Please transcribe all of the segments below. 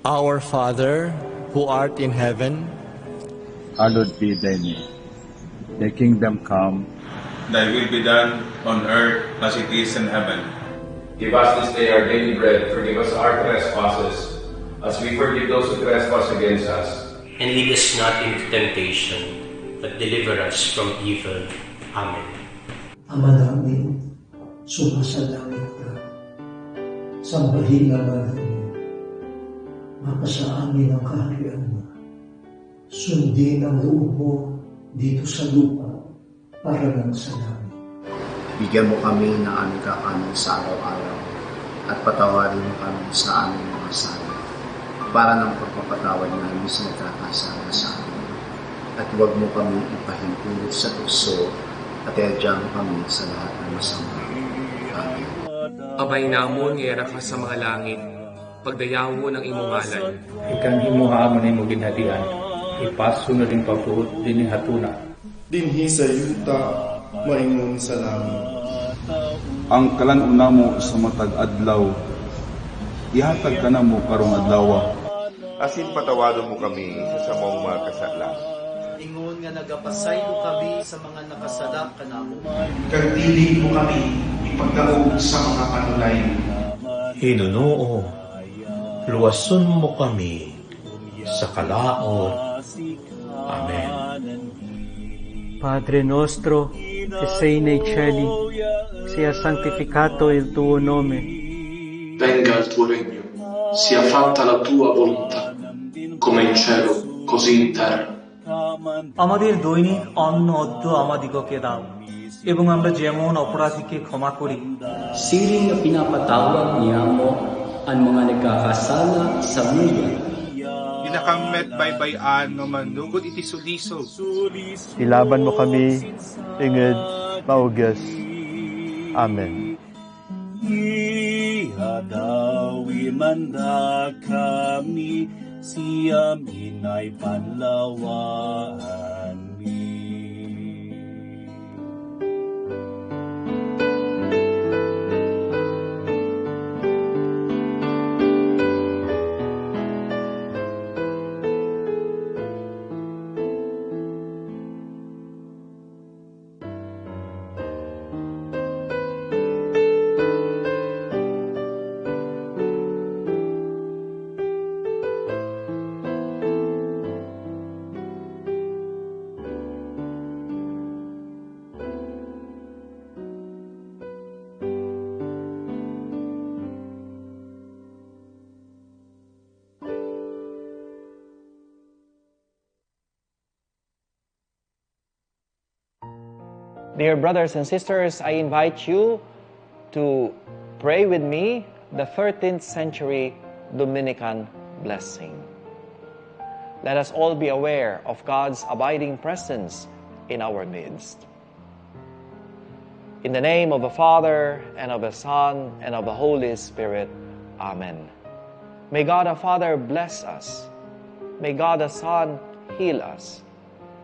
Our Father, who art in heaven, hallowed be thy name. Thy kingdom come. Thy will be done on earth as it is in heaven. Give us this day our daily bread. Forgive us our trespasses, as we forgive those who trespass against us. And lead us not into temptation, but deliver us from evil. Amen. Ama namin, sumasalangit ka. Sambahin naman mo. Mapasa amin ang kaharian mo. Sundin ang loob mo dito sa lupa para lang sa langit. Bigyan mo kami ng aming kakanin sa araw-araw at patawarin mo kami sa aming mga sala para ng pagpapatawad namin sa nagkakasala sa amin. At huwag mo kami ipahintulot sa tukso at iadyan kami sa lahat ng masama. Amen. Abay namon ngera ka sa mga langit, pagdayaw mo ng imong ngalan. Ikan himuhaan mo ginhatian, ipaso na rin pagtuot din hatuna. Dinhi sa yuta, maingon sa langit. Ang kalanuna mo sa matag adlaw, ihatag ka na mo karong adlaw. Asin patawadon mo kami sa samong mga kasala. Ingon nga nagapasaylo kami sa mga nakasala kanamo. Kag dili mo kami ipagdaog sa mga panulay. Hinunoo, luwason mo kami sa kalaot. Amen. Padre nostro, che sei nei cieli, sia santificato il tuo nome. Venga il tuo regno, sia fatta la tua volontà, come in cielo, così in terra. আমাদের দৈনিক অন্ন অদ্য আমাদিগকে দাও, এবং আমরা যেমন অপরাধীকে ক্ষমা kuri. Siring na pinapatawad niya mo ang mga nagkakasala sa mundo. Inakammet baybayan nga manugod iti suliso. Ilaban mo kami, inged, maugas. Amen. Ihadawi manda kami, siya minay panlawan mi. Dear brothers and sisters, I invite you to pray with me the 13th century Dominican blessing. Let us all be aware of God's abiding presence in our midst. In the name of the Father, and of the Son, and of the Holy Spirit. Amen. May God the Father bless us. May God the Son heal us.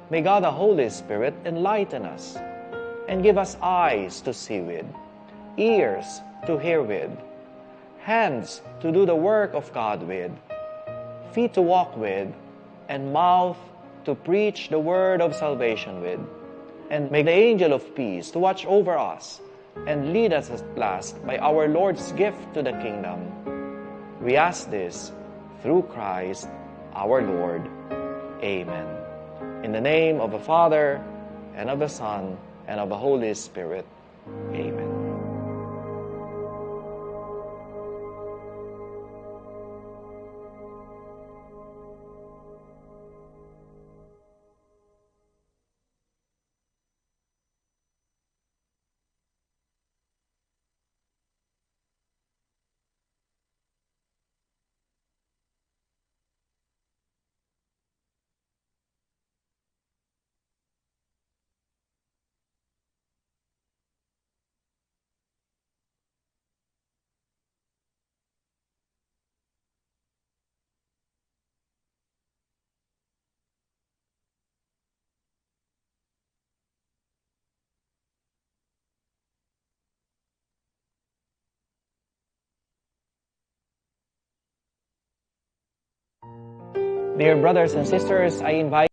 May God the Holy Spirit enlighten us and give us eyes to see with, ears to hear with, hands to do the work of God with, feet to walk with, and mouth to preach the word of salvation with. And may the angel of peace to watch over us and lead us at last by our Lord's gift to the kingdom. We ask this through Christ our Lord. Amen. In the name of the Father, and of the Son, and of the Holy Spirit. Amen. Dear brothers and sisters, I invite